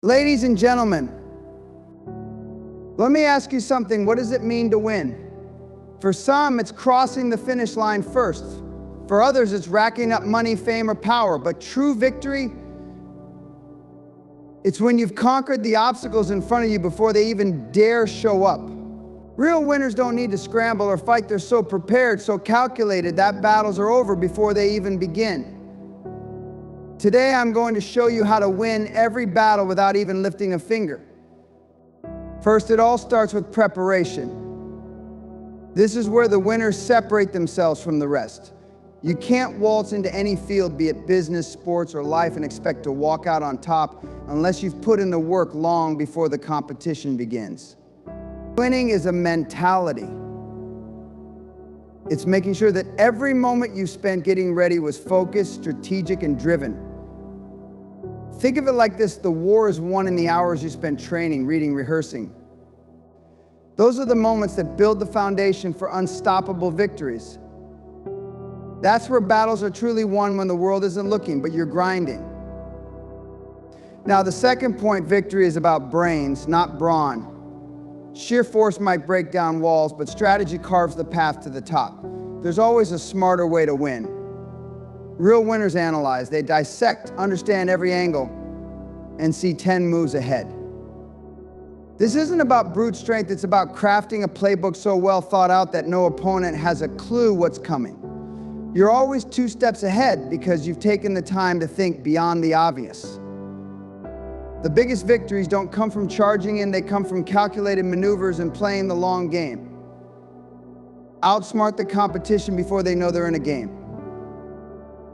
Ladies and gentlemen, let me ask you something. What does it mean to win? For some, it's crossing the finish line first. For others, it's racking up money, fame, or power. But true victory, it's when you've conquered the obstacles in front of you before they even dare show up. Real winners don't need to scramble or fight. They're so prepared, so calculated, that battles are over before they even begin. Today, I'm going to show you how to win every battle without even lifting a finger. First, it all starts with preparation. This is where the winners separate themselves from the rest. You can't waltz into any field, be it business, sports, or life, and expect to walk out on top unless you've put in the work long before the competition begins. Winning is a mentality. It's making sure that every moment you spent getting ready was focused, strategic, and driven. Think of it like this: the war is won in the hours you spent training, reading, rehearsing. Those are the moments that build the foundation for unstoppable victories. That's where battles are truly won, when the world isn't looking, but you're grinding. Now, the second point, victory is about brains, not brawn. Sheer force might break down walls, but strategy carves the path to the top. There's always a smarter way to win. Real winners analyze, they dissect, understand every angle, and see 10 moves ahead. This isn't about brute strength, it's about crafting a playbook so well thought out that no opponent has a clue what's coming. You're always 2 steps ahead because you've taken the time to think beyond the obvious. The biggest victories don't come from charging in, they come from calculated maneuvers and playing the long game. Outsmart the competition before they know they're in a game.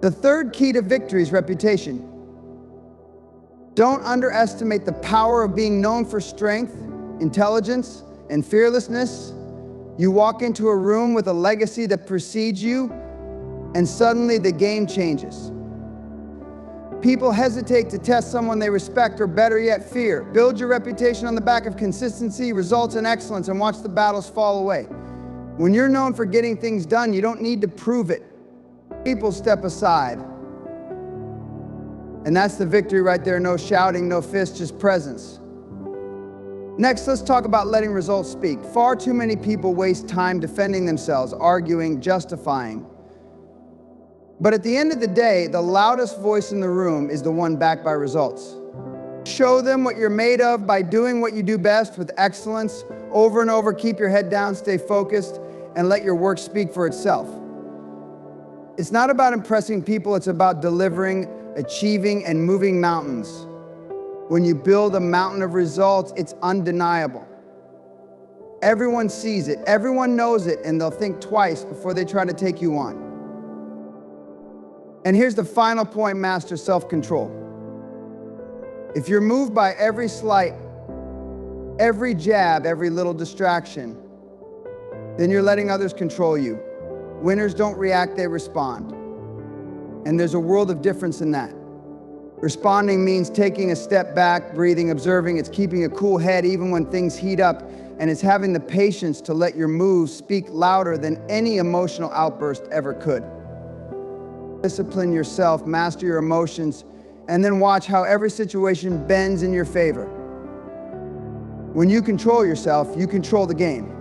The third key to victory is reputation. Don't underestimate the power of being known for strength, intelligence, and fearlessness. You walk into a room with a legacy that precedes you, and suddenly the game changes. People hesitate to test someone they respect, or better yet, fear. Build your reputation on the back of consistency, results, and excellence, and watch the battles fall away. When you're known for getting things done, you don't need to prove it. People step aside. And that's the victory right there. No shouting, no fists, just presence. Next, let's talk about letting results speak. Far too many people waste time defending themselves, arguing, justifying. But at the end of the day, the loudest voice in the room is the one backed by results. Show them what you're made of by doing what you do best with excellence. Over and over, keep your head down, stay focused, and let your work speak for itself. It's not about impressing people, it's about delivering, achieving, and moving mountains. When you build a mountain of results, it's undeniable. Everyone sees it, everyone knows it, and they'll think twice before they try to take you on. And here's the final point, master self-control. If you're moved by every slight, every jab, every little distraction, then you're letting others control you. Winners don't react, they respond. And there's a world of difference in that. Responding means taking a step back, breathing, observing. It's keeping a cool head even when things heat up. And it's having the patience to let your moves speak louder than any emotional outburst ever could. Discipline yourself, master your emotions, and then watch how every situation bends in your favor. When you control yourself, you control the game.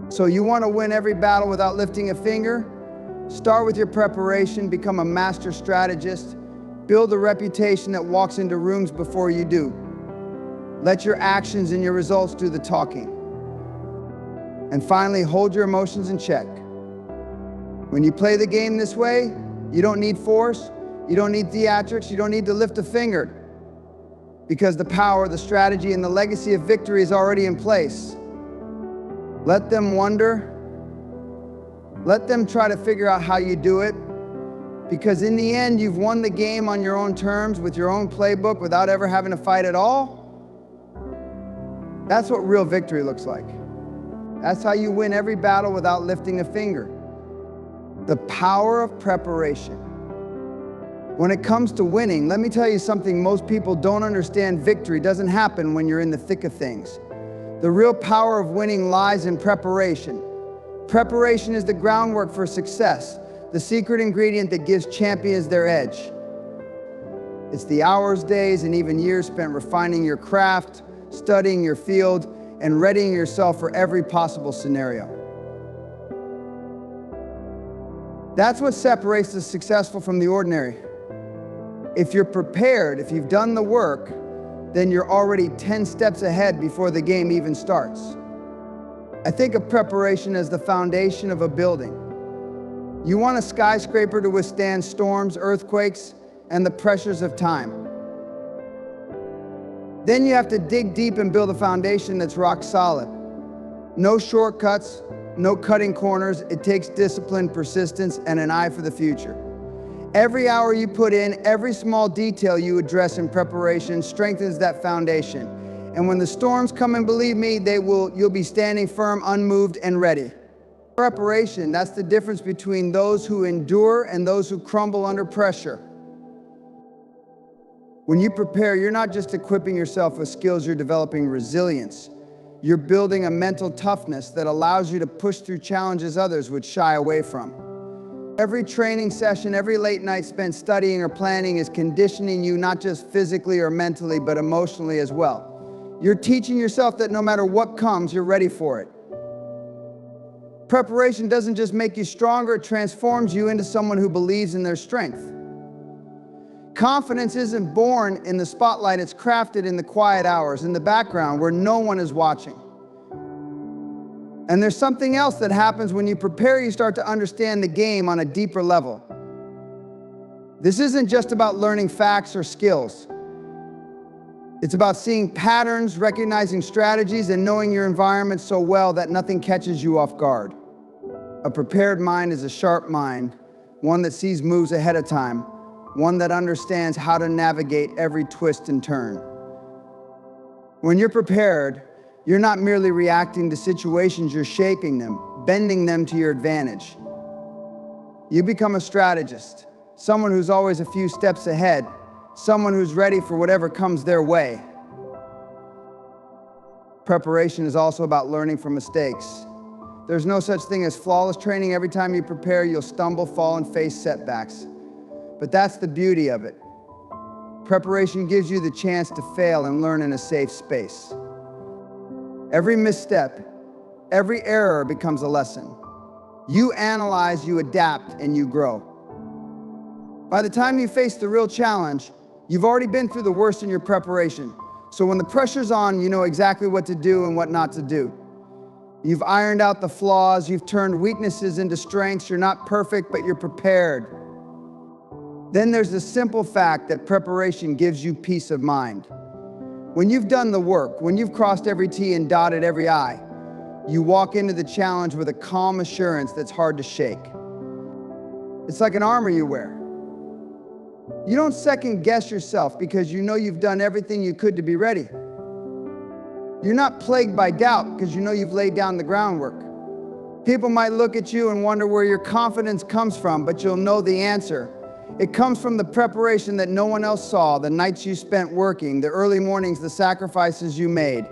So you want to win every battle without lifting a finger? Start with your preparation, become a master strategist, build a reputation that walks into rooms before you do. Let your actions and your results do the talking. And finally, hold your emotions in check. When you play the game this way, you don't need force, you don't need theatrics, you don't need to lift a finger, because the power, the strategy, and the legacy of victory is already in place. Let them wonder. Let them try to figure out how you do it, because in the end, you've won the game on your own terms, with your own playbook, without ever having to fight at all. That's what real victory looks like. That's how you win every battle without lifting a finger. The power of preparation. When it comes to winning, let me tell you something most people don't understand. Victory doesn't happen when you're in the thick of things. The real power of winning lies in preparation. Preparation is the groundwork for success, the secret ingredient that gives champions their edge. It's the hours, days, and even years spent refining your craft, studying your field, and readying yourself for every possible scenario. That's what separates the successful from the ordinary. If you're prepared, if you've done the work, then you're already 10 steps ahead before the game even starts. I think of preparation as the foundation of a building. You want a skyscraper to withstand storms, earthquakes, and the pressures of time. Then you have to dig deep and build a foundation that's rock solid. No shortcuts, no cutting corners. It takes discipline, persistence, and an eye for the future. Every hour you put in, every small detail you address in preparation strengthens that foundation. And when the storms come, and believe me, you'll be standing firm, unmoved, and ready. Preparation, that's the difference between those who endure and those who crumble under pressure. When you prepare, you're not just equipping yourself with skills, you're developing resilience. You're building a mental toughness that allows you to push through challenges others would shy away from. Every training session, every late night spent studying or planning is conditioning you not just physically or mentally, but emotionally as well. You're teaching yourself that no matter what comes, you're ready for it. Preparation doesn't just make you stronger, it transforms you into someone who believes in their strength. Confidence isn't born in the spotlight, it's crafted in the quiet hours, in the background where no one is watching. And there's something else that happens when you prepare. You start to understand the game on a deeper level. This isn't just about learning facts or skills. It's about seeing patterns, recognizing strategies, and knowing your environment so well that nothing catches you off guard. A prepared mind is a sharp mind, one that sees moves ahead of time, one that understands how to navigate every twist and turn. When you're prepared, you're not merely reacting to situations, you're shaping them, bending them to your advantage. You become a strategist, someone who's always a few steps ahead, someone who's ready for whatever comes their way. Preparation is also about learning from mistakes. There's no such thing as flawless training. Every time you prepare, you'll stumble, fall, and face setbacks. But that's the beauty of it. Preparation gives you the chance to fail and learn in a safe space. Every misstep, every error becomes a lesson. You analyze, you adapt, and you grow. By the time you face the real challenge, you've already been through the worst in your preparation. So when the pressure's on, you know exactly what to do and what not to do. You've ironed out the flaws, you've turned weaknesses into strengths. You're not perfect, but you're prepared. Then there's the simple fact that preparation gives you peace of mind. When you've done the work, when you've crossed every T and dotted every I, you walk into the challenge with a calm assurance that's hard to shake. It's like an armor you wear. You don't second guess yourself because you know you've done everything you could to be ready. You're not plagued by doubt because you know you've laid down the groundwork. People might look at you and wonder where your confidence comes from, but you'll know the answer. It comes from the preparation that no one else saw, the nights you spent working, the early mornings, the sacrifices you made.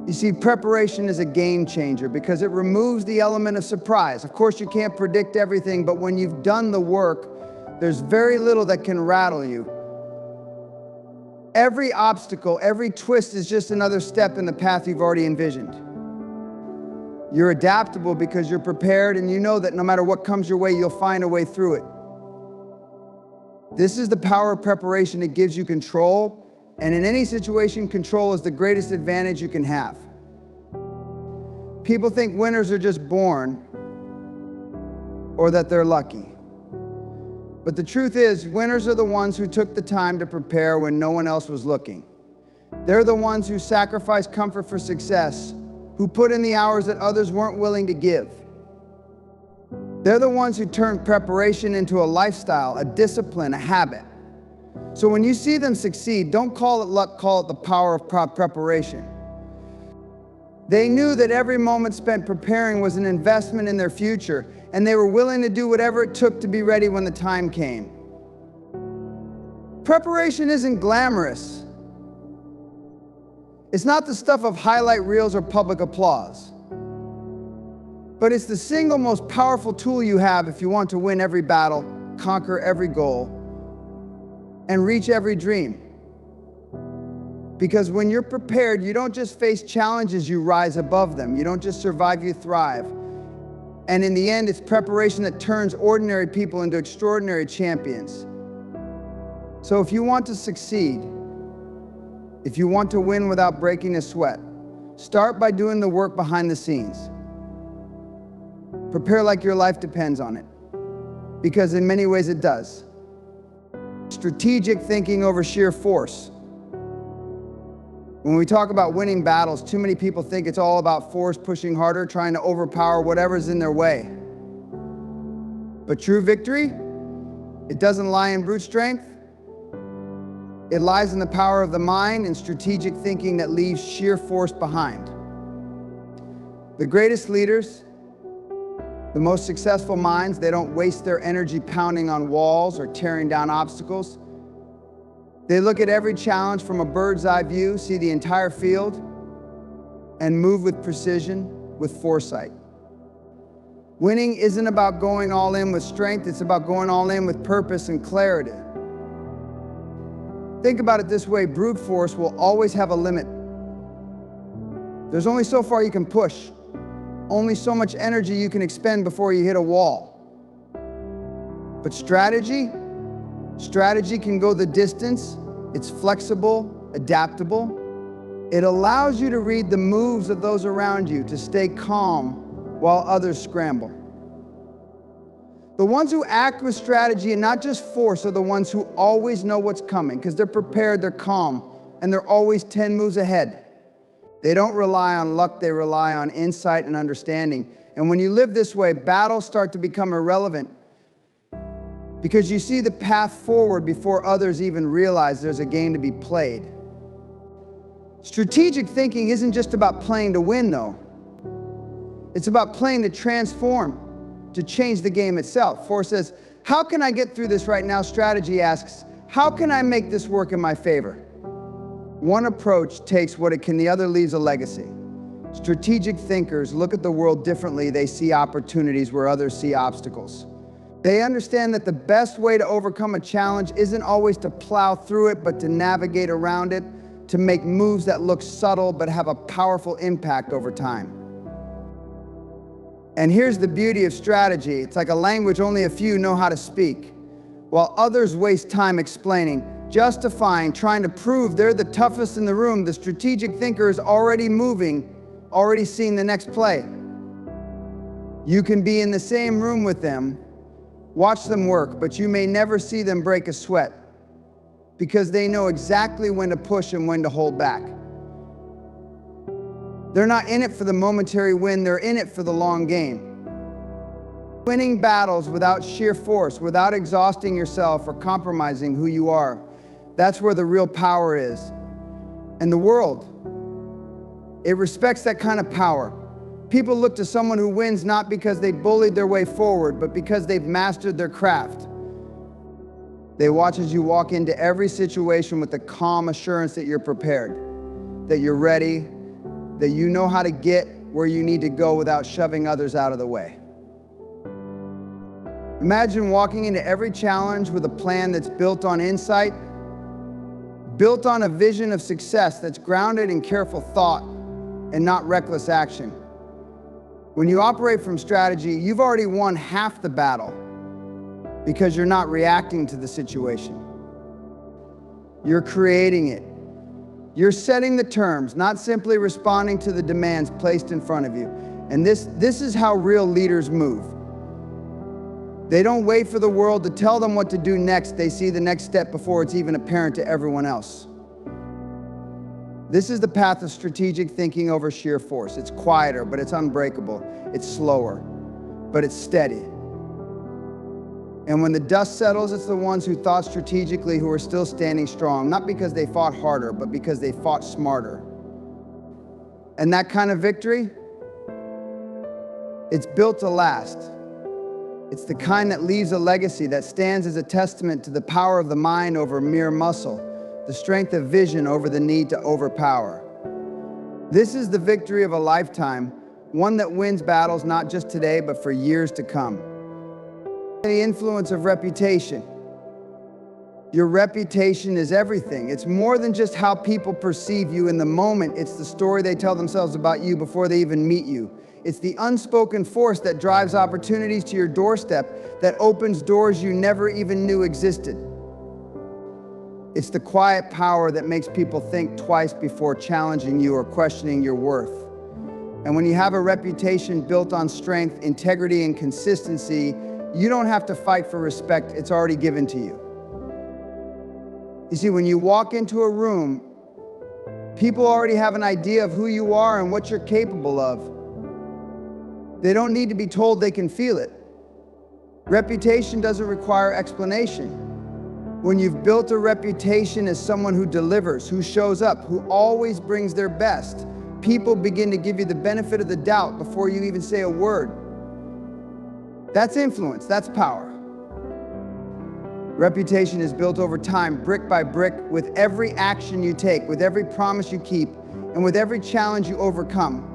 You see, preparation is a game changer because it removes the element of surprise. Of course, you can't predict everything, but when you've done the work, there's very little that can rattle you. Every obstacle, every twist is just another step in the path you've already envisioned. You're adaptable because you're prepared and you know that no matter what comes your way, you'll find a way through it. This is the power of preparation. It gives you control, and in any situation, control is the greatest advantage you can have. People think winners are just born or that they're lucky. But the truth is, winners are the ones who took the time to prepare when no one else was looking. They're the ones who sacrificed comfort for success, who put in the hours that others weren't willing to give. They're the ones who turned preparation into a lifestyle, a discipline, a habit. So when you see them succeed, don't call it luck, call it the power of preparation. They knew that every moment spent preparing was an investment in their future, and they were willing to do whatever it took to be ready when the time came. Preparation isn't glamorous. It's not the stuff of highlight reels or public applause. But it's the single most powerful tool you have if you want to win every battle, conquer every goal, and reach every dream. Because when you're prepared, you don't just face challenges, you rise above them. You don't just survive, you thrive. And in the end, it's preparation that turns ordinary people into extraordinary champions. So if you want to succeed, if you want to win without breaking a sweat, start by doing the work behind the scenes. Prepare like your life depends on it, because in many ways it does. Strategic thinking over sheer force. When we talk about winning battles, too many people think it's all about force, pushing harder, trying to overpower whatever's in their way. But true victory, it doesn't lie in brute strength. It lies in the power of the mind and strategic thinking that leaves sheer force behind. The greatest leaders, the most successful minds, they don't waste their energy pounding on walls or tearing down obstacles. They look at every challenge from a bird's eye view, see the entire field, and move with precision, with foresight. Winning isn't about going all in with strength, it's about going all in with purpose and clarity. Think about it this way, brute force will always have a limit. There's only so far you can push, only so much energy you can expend before you hit a wall. But strategy can go the distance. It's flexible, adaptable. It allows you to read the moves of those around you, to stay calm while others scramble. The ones who act with strategy and not just force are the ones who always know what's coming, because they're prepared, they're calm, and they're always 10 moves ahead. They don't rely on luck, they rely on insight and understanding. And when you live this way, battles start to become irrelevant, because you see the path forward before others even realize there's a game to be played. Strategic thinking isn't just about playing to win, though. It's about playing to transform, to change the game itself. Force says, how can I get through this right now? Strategy asks, how can I make this work in my favor? One approach takes what it can, the other leaves a legacy. Strategic thinkers look at the world differently. They see opportunities where others see obstacles. They understand that the best way to overcome a challenge isn't always to plow through it, but to navigate around it, to make moves that look subtle but have a powerful impact over time. And here's the beauty of strategy. It's like a language only a few know how to speak, while others waste time explaining, justifying, trying to prove they're the toughest in the room. The strategic thinker is already moving, already seeing the next play. You can be in the same room with them, watch them work, but you may never see them break a sweat, because they know exactly when to push and when to hold back. They're not in it for the momentary win, they're in it for the long game. Winning battles without sheer force, without exhausting yourself or compromising who you are, that's where the real power is. And the world, it respects that kind of power. People look to someone who wins not because they bullied their way forward, but because they've mastered their craft. They watch as you walk into every situation with the calm assurance that you're prepared, that you're ready, that you know how to get where you need to go without shoving others out of the way. Imagine walking into every challenge with a plan that's built on insight, built on a vision of success that's grounded in careful thought and not reckless action. When you operate from strategy, you've already won half the battle, because you're not reacting to the situation. You're creating it. You're setting the terms, not simply responding to the demands placed in front of you. And this is how real leaders move. They don't wait for the world to tell them what to do next. They see the next step before it's even apparent to everyone else. This is the path of strategic thinking over sheer force. It's quieter, but it's unbreakable. It's slower, but it's steady. And when the dust settles, it's the ones who thought strategically who are still standing strong, not because they fought harder, but because they fought smarter. And that kind of victory, it's built to last. It's the kind that leaves a legacy, that stands as a testament to the power of the mind over mere muscle, the strength of vision over the need to overpower. This is the victory of a lifetime, one that wins battles not just today, but for years to come. The influence of reputation. Your reputation is everything. It's more than just how people perceive you in the moment. It's the story they tell themselves about you before they even meet you. It's the unspoken force that drives opportunities to your doorstep, that opens doors you never even knew existed. It's the quiet power that makes people think twice before challenging you or questioning your worth. And when you have a reputation built on strength, integrity, and consistency, you don't have to fight for respect. It's already given to you. You see, when you walk into a room, people already have an idea of who you are and what you're capable of. They don't need to be told, they can feel it. Reputation doesn't require explanation. When you've built a reputation as someone who delivers, who shows up, who always brings their best, people begin to give you the benefit of the doubt before you even say a word. That's influence, that's power. Reputation is built over time, brick by brick, with every action you take, with every promise you keep, and with every challenge you overcome.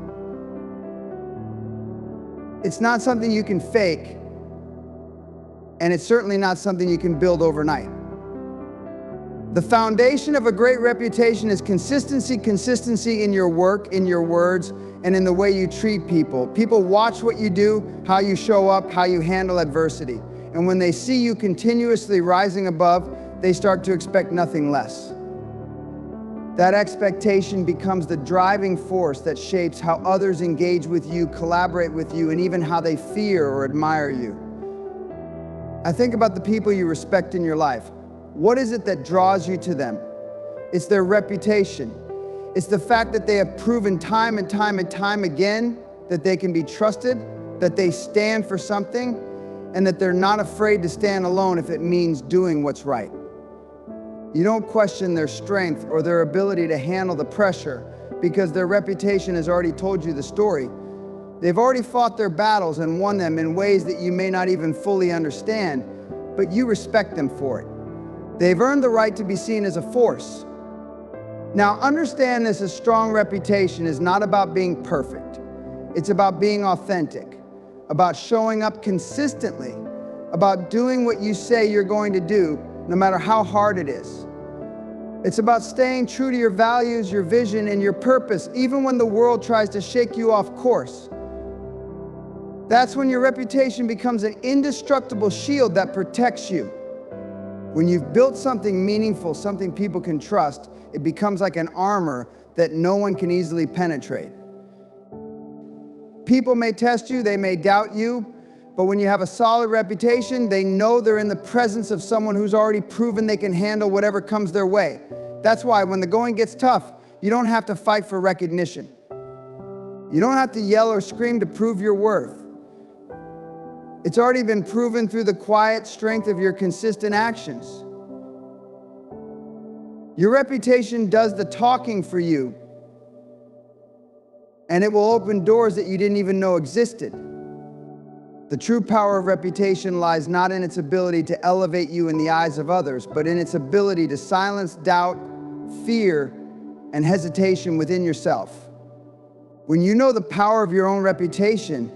It's not something you can fake, and it's certainly not something you can build overnight. The foundation of a great reputation is consistency in your work, in your words, and in the way you treat people. People watch what you do, how you show up, how you handle adversity. And when they see you continuously rising above, they start to expect nothing less. That expectation becomes the driving force that shapes how others engage with you, collaborate with you, and even how they fear or admire you. I think about the people you respect in your life. What is it that draws you to them? It's their reputation. It's the fact that they have proven time and time again that they can be trusted, that they stand for something, and that they're not afraid to stand alone if it means doing what's right. You don't question their strength or their ability to handle the pressure because their reputation has already told you the story. They've already fought their battles and won them in ways that you may not even fully understand, but you respect them for it. They've earned the right to be seen as a force. Now, understand this: a strong reputation is not about being perfect. It's about being authentic, about showing up consistently, about doing what you say you're going to do, no matter how hard it is. It's about staying true to your values, your vision, and your purpose, even when the world tries to shake you off course. That's when your reputation becomes an indestructible shield that protects you. When you've built something meaningful, something people can trust, it becomes like an armor that no one can easily penetrate. People may test you, they may doubt you, but when you have a solid reputation, they know they're in the presence of someone who's already proven they can handle whatever comes their way. That's why when the going gets tough, you don't have to fight for recognition. You don't have to yell or scream to prove your worth. It's already been proven through the quiet strength of your consistent actions. Your reputation does the talking for you, and it will open doors that you didn't even know existed. The true power of reputation lies not in its ability to elevate you in the eyes of others, but in its ability to silence doubt, fear, and hesitation within yourself. When you know the power of your own reputation,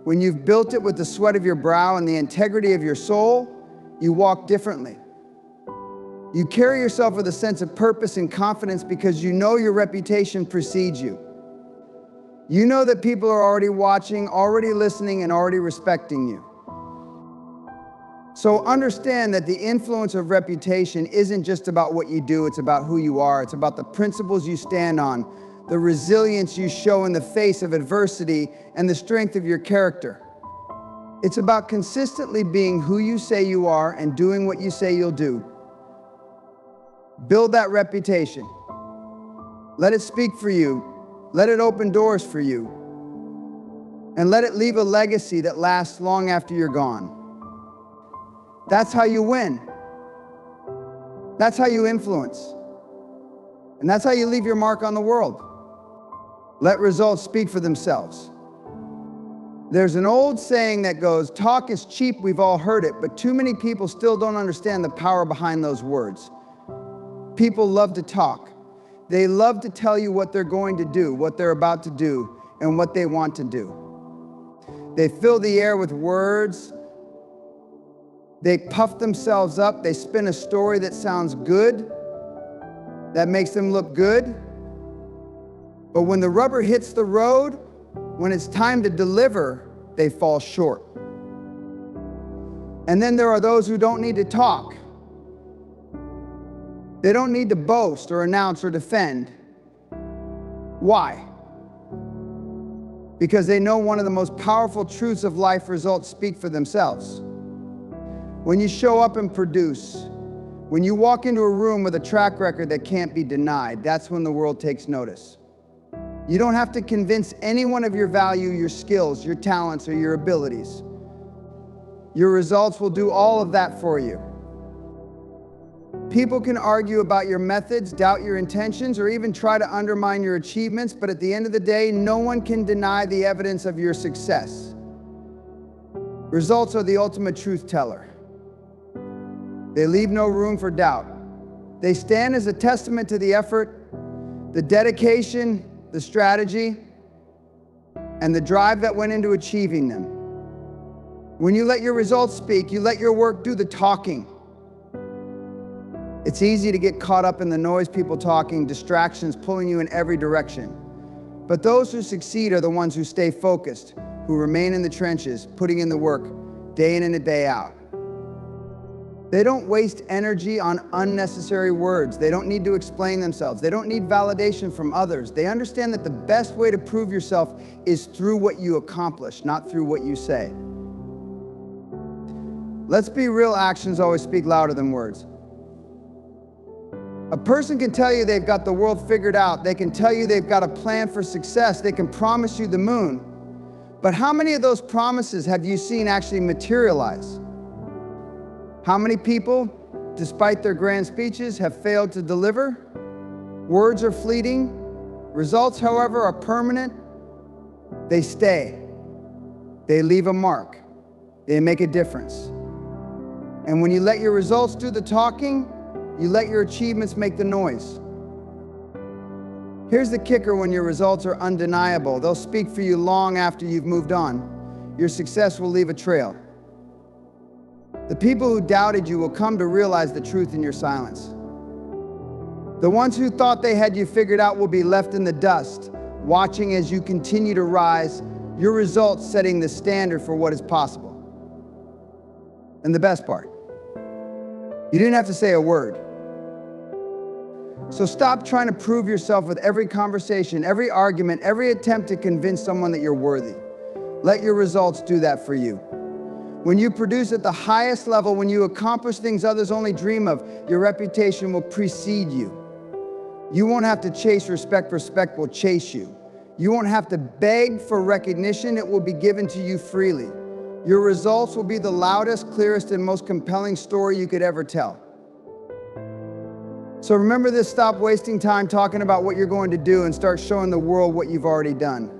when you've built it with the sweat of your brow and the integrity of your soul, you walk differently. You carry yourself with a sense of purpose and confidence because you know your reputation precedes you. You know that people are already watching, already listening, and already respecting you. So understand that the influence of reputation isn't just about what you do, it's about who you are. It's about the principles you stand on, the resilience you show in the face of adversity, and the strength of your character. It's about consistently being who you say you are and doing what you say you'll do. Build that reputation. Let it speak for you. Let it open doors for you. And let it leave a legacy that lasts long after you're gone. That's how you win. That's how you influence. And that's how you leave your mark on the world. Let results speak for themselves. There's an old saying that goes, talk is cheap, we've all heard it, but too many people still don't understand the power behind those words. People love to talk. They love to tell you what they're going to do, what they're about to do, and what they want to do. They fill the air with words. They puff themselves up. They spin a story that sounds good, that makes them look good. But when the rubber hits the road, when it's time to deliver, they fall short. And then there are those who don't need to talk. They don't need to boast or announce or defend. Why? Because they know one of the most powerful truths of life: results speak for themselves. When you show up and produce, when you walk into a room with a track record that can't be denied, that's when the world takes notice. You don't have to convince anyone of your value, your skills, your talents, or your abilities. Your results will do all of that for you. People can argue about your methods, doubt your intentions, or even try to undermine your achievements, but at the end of the day, no one can deny the evidence of your success. Results are the ultimate truth teller. They leave no room for doubt. They stand as a testament to the effort, the dedication, the strategy, and the drive that went into achieving them. When you let your results speak, you let your work do the talking. It's easy to get caught up in the noise, people talking, distractions pulling you in every direction. But those who succeed are the ones who stay focused, who remain in the trenches, putting in the work day in and day out. They don't waste energy on unnecessary words. They don't need to explain themselves. They don't need validation from others. They understand that the best way to prove yourself is through what you accomplish, not through what you say. Let's be real, actions always speak louder than words. A person can tell you they've got the world figured out. They can tell you they've got a plan for success. They can promise you the moon. But how many of those promises have you seen actually materialize? How many people, despite their grand speeches, have failed to deliver? Words are fleeting. Results, however, are permanent. They stay. They leave a mark. They make a difference. And when you let your results do the talking, you let your achievements make the noise. Here's the kicker: when your results are undeniable, they'll speak for you long after you've moved on. Your success will leave a trail. The people who doubted you will come to realize the truth in your silence. The ones who thought they had you figured out will be left in the dust, watching as you continue to rise, your results setting the standard for what is possible. And the best part, you didn't have to say a word. So stop trying to prove yourself with every conversation, every argument, every attempt to convince someone that you're worthy. Let your results do that for you. When you produce at the highest level, when you accomplish things others only dream of, your reputation will precede you. You won't have to chase respect. Respect will chase you. You won't have to beg for recognition. It will be given to you freely. Your results will be the loudest, clearest, and most compelling story you could ever tell. So remember this: stop wasting time talking about what you're going to do and start showing the world what you've already done.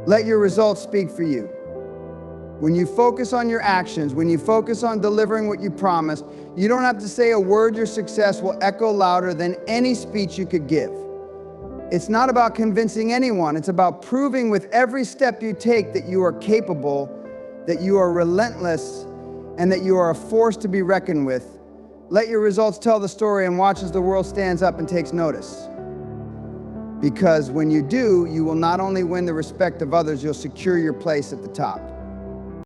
Let your results speak for you. When you focus on your actions, when you focus on delivering what you promised, you don't have to say a word. Your success will echo louder than any speech you could give. It's not about convincing anyone. It's about proving with every step you take that you are capable, that you are relentless, and that you are a force to be reckoned with. Let your results tell the story and watch as the world stands up and takes notice. Because when you do, you will not only win the respect of others, you'll secure your place at the top.